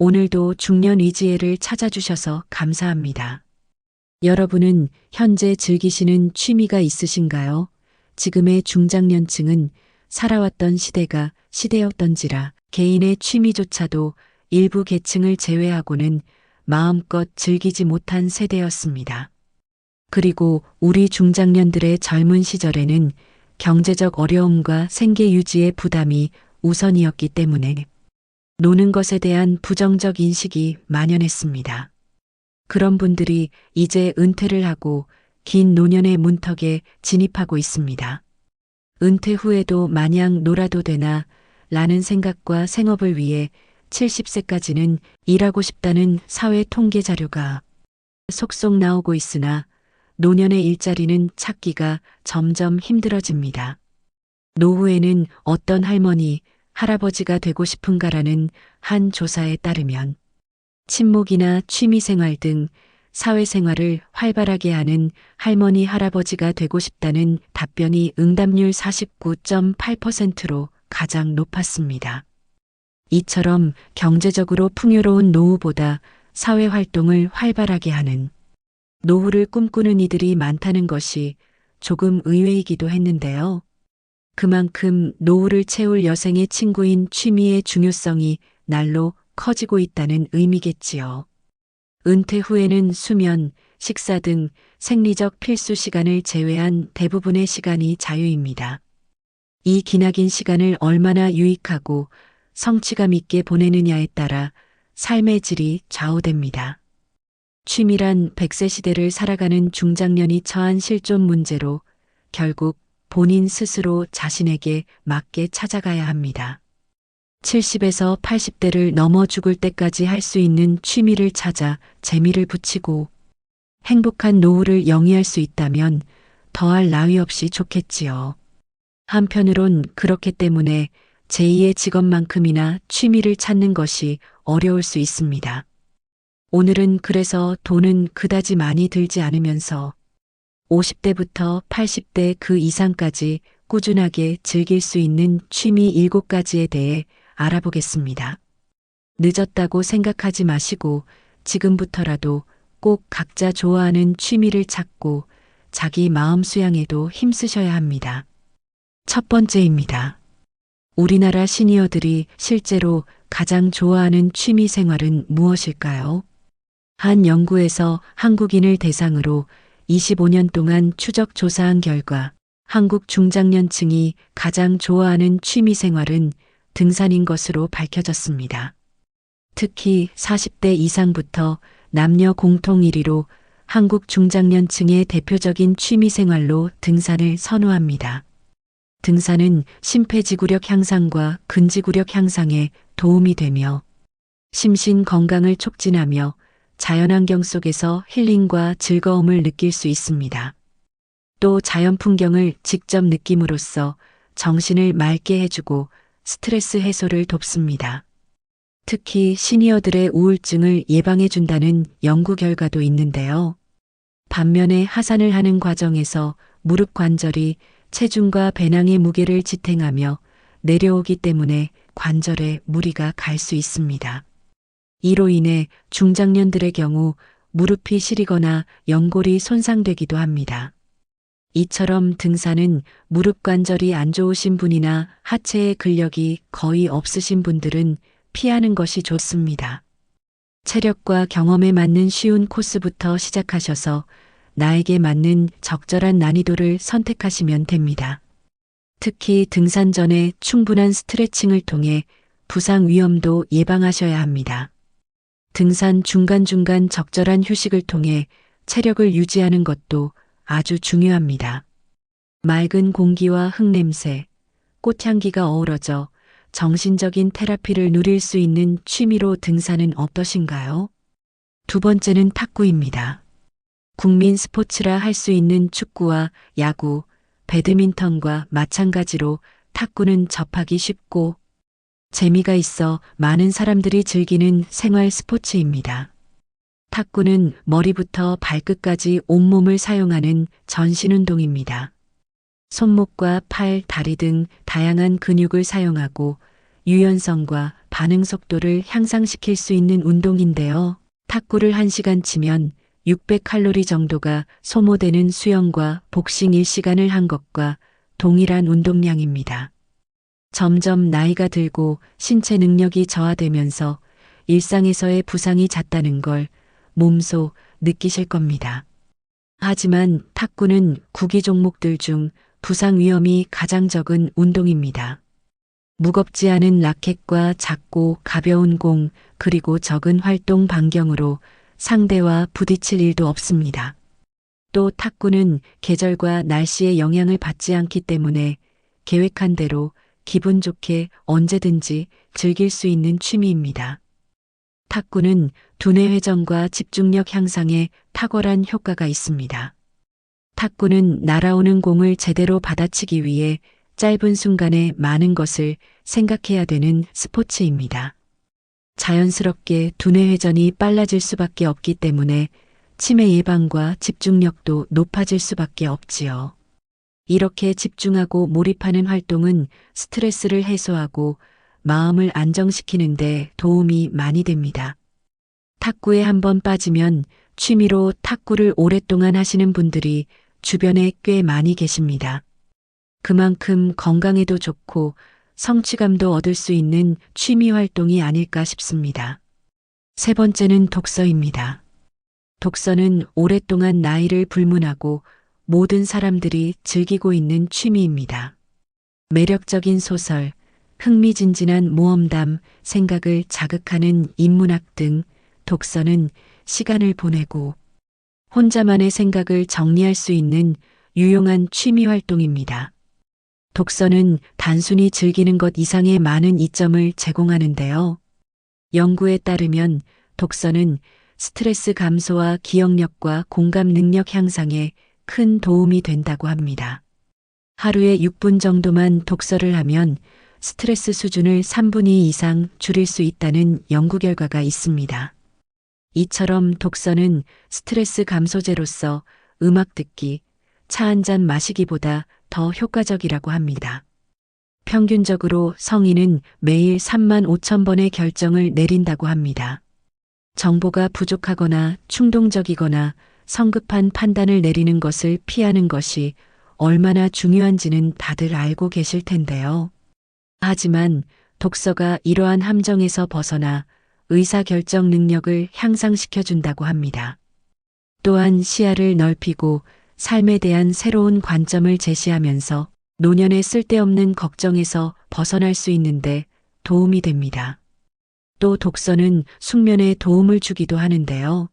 오늘도 중년 의지혜를 찾아주셔서 감사합니다. 여러분은 현재 즐기시는 취미가 있으신가요? 지금의 중장년층은 살아왔던 시대가 시대였던지라 개인의 취미조차도 일부 계층을 제외하고는 마음껏 즐기지 못한 세대였습니다. 그리고 우리 중장년들의 젊은 시절에는 경제적 어려움과 생계 유지의 부담이 우선이었기 때문에 노는 것에 대한 부정적 인식이 만연했습니다. 그런 분들이 이제 은퇴를 하고 긴 노년의 문턱에 진입하고 있습니다. 은퇴 후에도 마냥 놀아도 되나 라는 생각과 생업을 위해 70세까지는 일하고 싶다는 사회 통계 자료가 속속 나오고 있으나 노년의 일자리는 찾기가 점점 힘들어집니다. 노후에는 어떤 할머니, 할아버지가 되고 싶은가라는 한 조사에 따르면 친목이나 취미생활 등 사회생활을 활발하게 하는 할머니, 할아버지가 되고 싶다는 답변이 응답률 49.8%로 가장 높았습니다. 이처럼 경제적으로 풍요로운 노후보다 사회활동을 활발하게 하는 노후를 꿈꾸는 이들이 많다는 것이 조금 의외이기도 했는데요. 그만큼 노후를 채울 여생의 친구인 취미의 중요성이 날로 커지고 있다는 의미겠지요. 은퇴 후에는 수면, 식사 등 생리적 필수 시간을 제외한 대부분의 시간이 자유입니다. 이 기나긴 시간을 얼마나 유익하고 성취감 있게 보내느냐에 따라 삶의 질이 좌우됩니다. 취미란 100세 시대를 살아가는 중장년이 처한 실존 문제로 결국 본인 스스로 자신에게 맞게 찾아가야 합니다. 70에서 80대를 넘어 죽을 때까지 할 수 있는 취미를 찾아 재미를 붙이고 행복한 노후를 영위할 수 있다면 더할 나위 없이 좋겠지요. 한편으론 그렇기 때문에 제2의 직업만큼이나 취미를 찾는 것이 어려울 수 있습니다. 오늘은 그래서 돈은 그다지 많이 들지 않으면서 50대부터 80대 그 이상까지 꾸준하게 즐길 수 있는 취미 7가지에 대해 알아보겠습니다. 늦었다고 생각하지 마시고 지금부터라도 꼭 각자 좋아하는 취미를 찾고 자기 마음 수양에도 힘쓰셔야 합니다. 첫 번째입니다. 우리나라 시니어들이 실제로 가장 좋아하는 취미 생활은 무엇일까요? 한 연구에서 한국인을 대상으로 25년 동안 추적 조사한 결과 한국 중장년층이 가장 좋아하는 취미 생활은 등산인 것으로 밝혀졌습니다. 특히 40대 이상부터 남녀 공통 1위로 한국 중장년층의 대표적인 취미 생활로 등산을 선호합니다. 등산은 심폐지구력 향상과 근지구력 향상에 도움이 되며 심신 건강을 촉진하며 자연환경 속에서 힐링과 즐거움을 느낄 수 있습니다. 또 자연 풍경을 직접 느낌으로써 정신을 맑게 해주고 스트레스 해소를 돕습니다. 특히 시니어들의 우울증을 예방해준다는 연구 결과도 있는데요. 반면에 하산을 하는 과정에서 무릎 관절이 체중과 배낭의 무게를 지탱하며 내려오기 때문에 관절에 무리가 갈 수 있습니다. 이로 인해 중장년들의 경우 무릎이 시리거나 연골이 손상되기도 합니다. 이처럼 등산은 무릎 관절이 안 좋으신 분이나 하체의 근력이 거의 없으신 분들은 피하는 것이 좋습니다. 체력과 경험에 맞는 쉬운 코스부터 시작하셔서 나에게 맞는 적절한 난이도를 선택하시면 됩니다. 특히 등산 전에 충분한 스트레칭을 통해 부상 위험도 예방하셔야 합니다. 등산 중간중간 적절한 휴식을 통해 체력을 유지하는 것도 아주 중요합니다. 맑은 공기와 흙냄새, 꽃향기가 어우러져 정신적인 테라피를 누릴 수 있는 취미로 등산은 어떠신가요? 두 번째는 탁구입니다. 국민 스포츠라 할 수 있는 축구와 야구, 배드민턴과 마찬가지로 탁구는 접하기 쉽고 재미가 있어 많은 사람들이 즐기는 생활 스포츠입니다. 탁구는 머리부터 발끝까지 온몸을 사용하는 전신운동입니다. 손목과 팔, 다리 등 다양한 근육을 사용하고 유연성과 반응 속도를 향상시킬 수 있는 운동인데요. 탁구를 1시간 치면 600칼로리 정도가 소모되는 수영과 복싱 1시간을 한 것과 동일한 운동량입니다. 점점 나이가 들고 신체 능력이 저하되면서 일상에서의 부상이 잦다는 걸 몸소 느끼실 겁니다. 하지만 탁구는 구기 종목들 중 부상 위험이 가장 적은 운동입니다. 무겁지 않은 라켓과 작고 가벼운 공, 그리고 적은 활동 반경으로 상대와 부딪힐 일도 없습니다. 또 탁구는 계절과 날씨의 영향을 받지 않기 때문에 계획한 대로 기분 좋게 언제든지 즐길 수 있는 취미입니다. 탁구는 두뇌 회전과 집중력 향상에 탁월한 효과가 있습니다. 탁구는 날아오는 공을 제대로 받아치기 위해 짧은 순간에 많은 것을 생각해야 되는 스포츠입니다. 자연스럽게 두뇌 회전이 빨라질 수밖에 없기 때문에 치매 예방과 집중력도 높아질 수밖에 없지요. 이렇게 집중하고 몰입하는 활동은 스트레스를 해소하고 마음을 안정시키는 데 도움이 많이 됩니다. 탁구에 한번 빠지면 취미로 탁구를 오랫동안 하시는 분들이 주변에 꽤 많이 계십니다. 그만큼 건강에도 좋고 성취감도 얻을 수 있는 취미 활동이 아닐까 싶습니다. 세 번째는 독서입니다. 독서는 오랫동안 나이를 불문하고 모든 사람들이 즐기고 있는 취미입니다. 매력적인 소설, 흥미진진한 모험담, 생각을 자극하는 인문학 등 독서는 시간을 보내고 혼자만의 생각을 정리할 수 있는 유용한 취미 활동입니다. 독서는 단순히 즐기는 것 이상의 많은 이점을 제공하는데요. 연구에 따르면 독서는 스트레스 감소와 기억력과 공감 능력 향상에 큰 도움이 된다고 합니다. 하루에 6분 정도만 독서를 하면 스트레스 수준을 3분의 2 이상 줄일 수 있다는 연구 결과가 있습니다. 이처럼 독서는 스트레스 감소제로서 음악 듣기, 차 한 잔 마시기보다 더 효과적이라고 합니다. 평균적으로 성인은 매일 35,000번의 결정을 내린다고 합니다. 정보가 부족하거나 충동적이거나 성급한 판단을 내리는 것을 피하는 것이 얼마나 중요한지는 다들 알고 계실 텐데요. 하지만 독서가 이러한 함정에서 벗어나 의사결정 능력을 향상시켜준다고 합니다. 또한 시야를 넓히고 삶에 대한 새로운 관점을 제시하면서 노년의 쓸데없는 걱정에서 벗어날 수 있는데 도움이 됩니다. 또 독서는 숙면에 도움을 주기도 하는데요.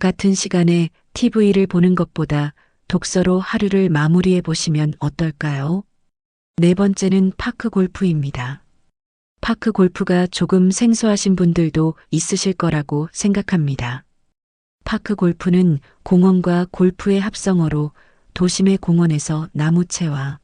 같은 시간에 TV를 보는 것보다 독서로 하루를 마무리해 보시면 어떨까요? 네 번째는 파크 골프입니다. 파크 골프가 조금 생소하신 분들도 있으실 거라고 생각합니다. 파크 골프는 공원과 골프의 합성어로 도심의 공원에서 나무채와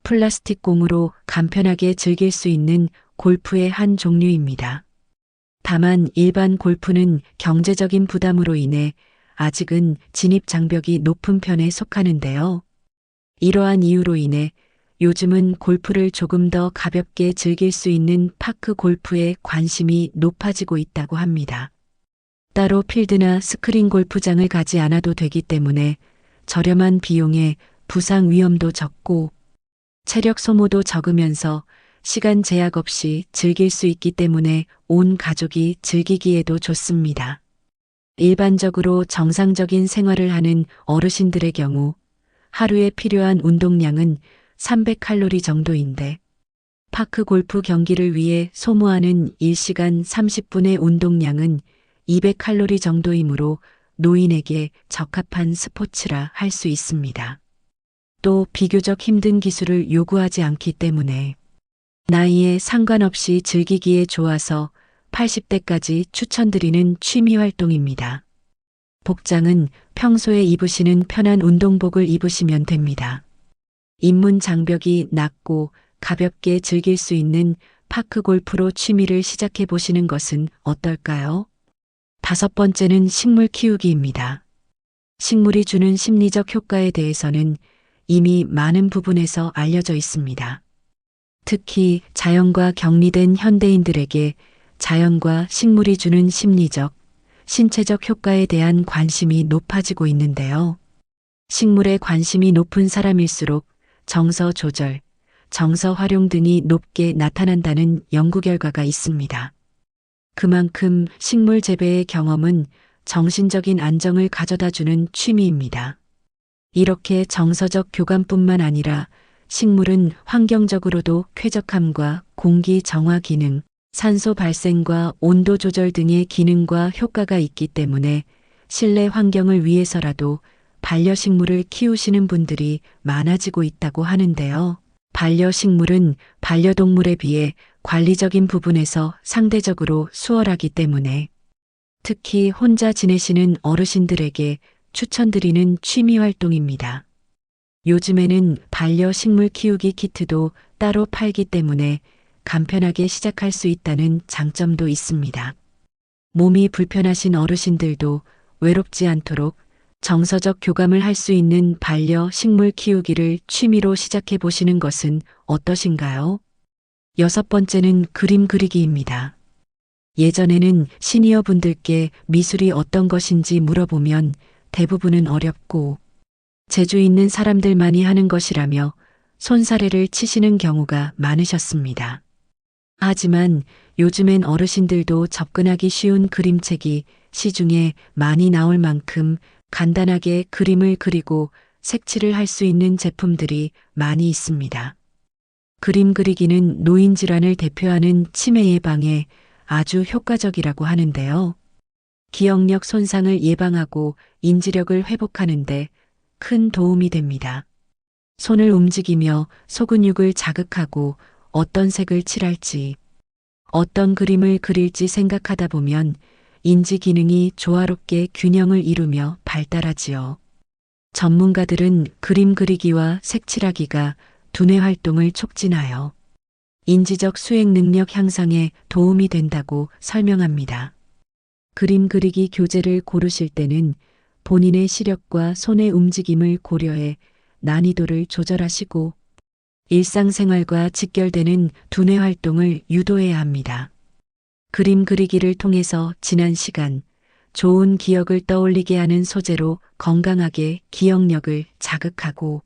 플라스틱 공으로 간편하게 즐길 수 있는 골프의 한 종류입니다. 다만 일반 골프는 경제적인 부담으로 인해 아직은 진입 장벽이 높은 편에 속하는데요. 이러한 이유로 인해 요즘은 골프를 조금 더 가볍게 즐길 수 있는 파크 골프에 관심이 높아지고 있다고 합니다. 따로 필드나 스크린 골프장을 가지 않아도 되기 때문에 저렴한 비용에 부상 위험도 적고 체력 소모도 적으면서 시간 제약 없이 즐길 수 있기 때문에 온 가족이 즐기기에도 좋습니다. 일반적으로 정상적인 생활을 하는 어르신들의 경우 하루에 필요한 운동량은 300칼로리 정도인데 파크 골프 경기를 위해 소모하는 1시간 30분의 운동량은 200칼로리 정도이므로 노인에게 적합한 스포츠라 할 수 있습니다. 또 비교적 힘든 기술을 요구하지 않기 때문에 나이에 상관없이 즐기기에 좋아서 80대까지 추천드리는 취미 활동입니다. 복장은 평소에 입으시는 편한 운동복을 입으시면 됩니다. 입문 장벽이 낮고 가볍게 즐길 수 있는 파크 골프로 취미를 시작해 보시는 것은 어떨까요? 다섯 번째는 식물 키우기입니다. 식물이 주는 심리적 효과에 대해서는 이미 많은 부분에서 알려져 있습니다. 특히 자연과 격리된 현대인들에게 자연과 식물이 주는 심리적, 신체적 효과에 대한 관심이 높아지고 있는데요. 식물에 관심이 높은 사람일수록 정서 조절, 정서 활용 등이 높게 나타난다는 연구 결과가 있습니다. 그만큼 식물 재배의 경험은 정신적인 안정을 가져다 주는 취미입니다. 이렇게 정서적 교감뿐만 아니라 식물은 환경적으로도 쾌적함과 공기 정화 기능, 산소 발생과 온도 조절 등의 기능과 효과가 있기 때문에 실내 환경을 위해서라도 반려식물을 키우시는 분들이 많아지고 있다고 하는데요. 반려식물은 반려동물에 비해 관리적인 부분에서 상대적으로 수월하기 때문에 특히 혼자 지내시는 어르신들에게 추천드리는 취미 활동입니다. 요즘에는 반려식물 키우기 키트도 따로 팔기 때문에 간편하게 시작할 수 있다는 장점도 있습니다. 몸이 불편하신 어르신들도 외롭지 않도록 정서적 교감을 할 수 있는 반려식물 키우기를 취미로 시작해 보시는 것은 어떠신가요? 6번째는 그림 그리기입니다. 예전에는 시니어 분들께 미술이 어떤 것인지 물어보면 대부분은 어렵고 재주 있는 사람들만이 하는 것이라며 손사래를 치시는 경우가 많으셨습니다. 하지만 요즘엔 어르신들도 접근하기 쉬운 그림책이 시중에 많이 나올 만큼 간단하게 그림을 그리고 색칠을 할 수 있는 제품들이 많이 있습니다. 그림 그리기는 노인 질환을 대표하는 치매 예방에 아주 효과적이라고 하는데요. 기억력 손상을 예방하고 인지력을 회복하는데 큰 도움이 됩니다. 손을 움직이며 소근육을 자극하고 어떤 색을 칠할지, 어떤 그림을 그릴지 생각하다 보면 인지 기능이 조화롭게 균형을 이루며 발달하지요. 전문가들은 그림 그리기와 색칠하기가 두뇌 활동을 촉진하여 인지적 수행 능력 향상에 도움이 된다고 설명합니다. 그림 그리기 교재를 고르실 때는 본인의 시력과 손의 움직임을 고려해 난이도를 조절하시고 일상생활과 직결되는 두뇌 활동을 유도해야 합니다. 그림 그리기를 통해서 지난 시간, 좋은 기억을 떠올리게 하는 소재로 건강하게 기억력을 자극하고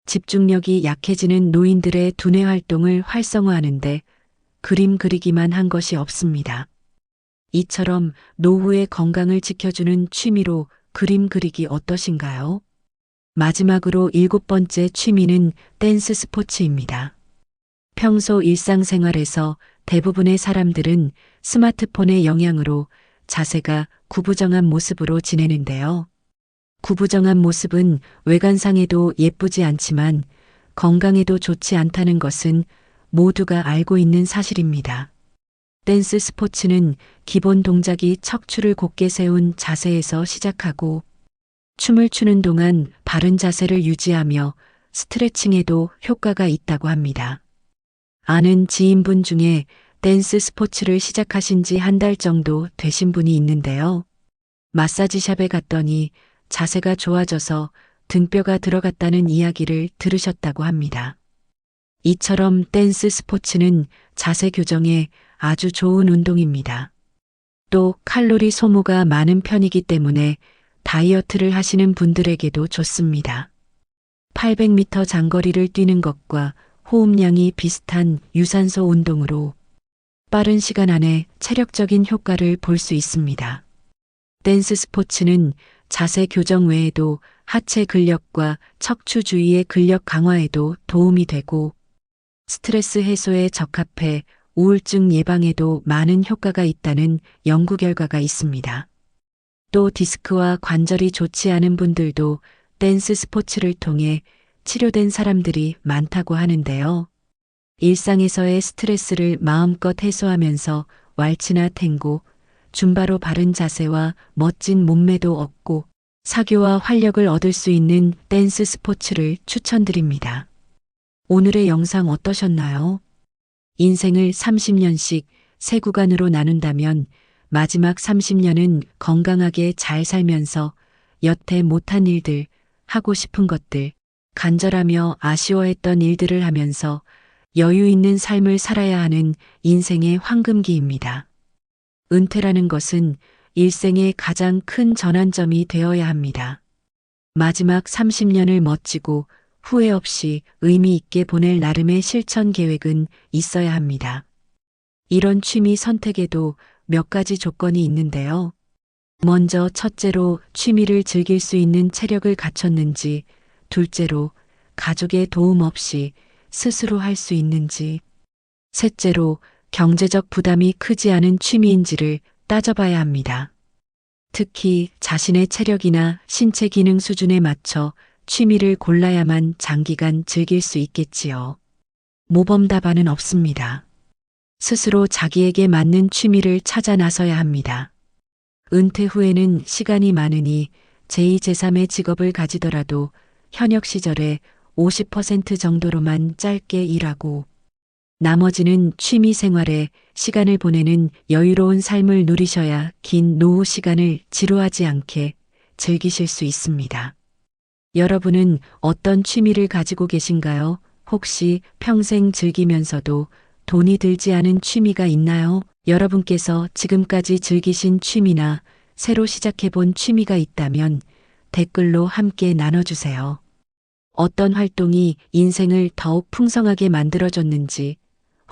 집중력이 약해지는 노인들의 두뇌 활동을 활성화하는데 그림 그리기만 한 것이 없습니다. 이처럼 노후의 건강을 지켜주는 취미로 그림 그리기 어떠신가요? 마지막으로 7번째 취미는 댄스 스포츠입니다. 평소 일상생활에서 대부분의 사람들은 스마트폰의 영향으로 자세가 구부정한 모습으로 지내는데요. 구부정한 모습은 외관상에도 예쁘지 않지만 건강에도 좋지 않다는 것은 모두가 알고 있는 사실입니다. 댄스 스포츠는 기본 동작이 척추를 곧게 세운 자세에서 시작하고 춤을 추는 동안 바른 자세를 유지하며 스트레칭에도 효과가 있다고 합니다. 아는 지인분 중에 댄스 스포츠를 시작하신 지 한 달 정도 되신 분이 있는데요. 마사지샵에 갔더니 자세가 좋아져서 등뼈가 들어갔다는 이야기를 들으셨다고 합니다. 이처럼 댄스 스포츠는 자세 교정에 아주 좋은 운동입니다. 또 칼로리 소모가 많은 편이기 때문에 다이어트를 하시는 분들에게도 좋습니다. 800m 장거리를 뛰는 것과 호흡량이 비슷한 유산소 운동으로 빠른 시간 안에 체력적인 효과를 볼 수 있습니다. 댄스 스포츠는 자세 교정 외에도 하체 근력과 척추 주위의 근력 강화에도 도움이 되고 스트레스 해소에 적합해 우울증 예방에도 많은 효과가 있다는 연구 결과가 있습니다. 또 디스크와 관절이 좋지 않은 분들도 댄스 스포츠를 통해 치료된 사람들이 많다고 하는데요. 일상에서의 스트레스를 마음껏 해소하면서 왈츠나 탱고, 줌바로 바른 자세와 멋진 몸매도 얻고 사교와 활력을 얻을 수 있는 댄스 스포츠를 추천드립니다. 오늘의 영상 어떠셨나요? 인생을 30년씩 세 구간으로 나눈다면 마지막 30년은 건강하게 잘 살면서 여태 못한 일들, 하고 싶은 것들, 간절하며 아쉬워했던 일들을 하면서 여유 있는 삶을 살아야 하는 인생의 황금기입니다. 은퇴라는 것은 일생의 가장 큰 전환점이 되어야 합니다. 마지막 30년을 멋지고 후회 없이 의미 있게 보낼 나름의 실천 계획은 있어야 합니다. 이런 취미 선택에도 몇 가지 조건이 있는데요. 먼저 첫째로 취미를 즐길 수 있는 체력을 갖췄는지, 둘째로 가족의 도움 없이 스스로 할 수 있는지, 셋째로 경제적 부담이 크지 않은 취미인지를 따져봐야 합니다. 특히 자신의 체력이나 신체 기능 수준에 맞춰 취미를 골라야만 장기간 즐길 수 있겠지요. 모범 답안은 없습니다. 스스로 자기에게 맞는 취미를 찾아 나서야 합니다. 은퇴 후에는 시간이 많으니 제2, 제3의 직업을 가지더라도 현역 시절에 50% 정도로만 짧게 일하고 나머지는 취미 생활에 시간을 보내는 여유로운 삶을 누리셔야 긴 노후 시간을 지루하지 않게 즐기실 수 있습니다. 여러분은 어떤 취미를 가지고 계신가요? 혹시 평생 즐기면서도 돈이 들지 않은 취미가 있나요? 여러분께서 지금까지 즐기신 취미나 새로 시작해본 취미가 있다면 댓글로 함께 나눠주세요. 어떤 활동이 인생을 더욱 풍성하게 만들어줬는지,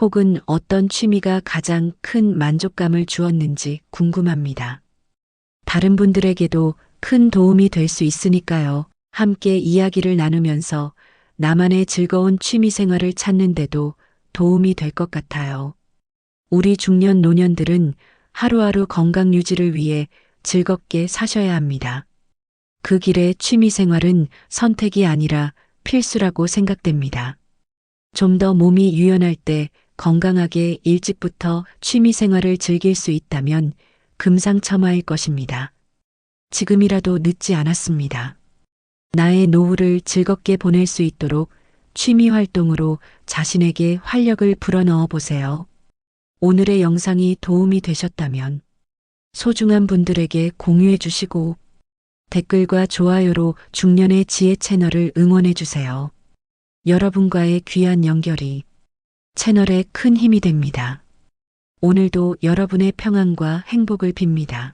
혹은 어떤 취미가 가장 큰 만족감을 주었는지 궁금합니다. 다른 분들에게도 큰 도움이 될 수 있으니까요. 함께 이야기를 나누면서 나만의 즐거운 취미 생활을 찾는데도 도움이 될 것 같아요. 우리 중년 노년들은 하루하루 건강 유지를 위해 즐겁게 사셔야 합니다. 그 길에 취미 생활은 선택이 아니라 필수라고 생각됩니다. 좀 더 몸이 유연할 때 건강하게 일찍부터 취미 생활을 즐길 수 있다면 금상첨화일 것입니다. 지금이라도 늦지 않았습니다. 나의 노후를 즐겁게 보낼 수 있도록 취미 활동으로 자신에게 활력을 불어넣어 보세요. 오늘의 영상이 도움이 되셨다면 소중한 분들에게 공유해 주시고 댓글과 좋아요로 중년의 지혜 채널을 응원해 주세요. 여러분과의 귀한 연결이 채널에 큰 힘이 됩니다. 오늘도 여러분의 평안과 행복을 빕니다.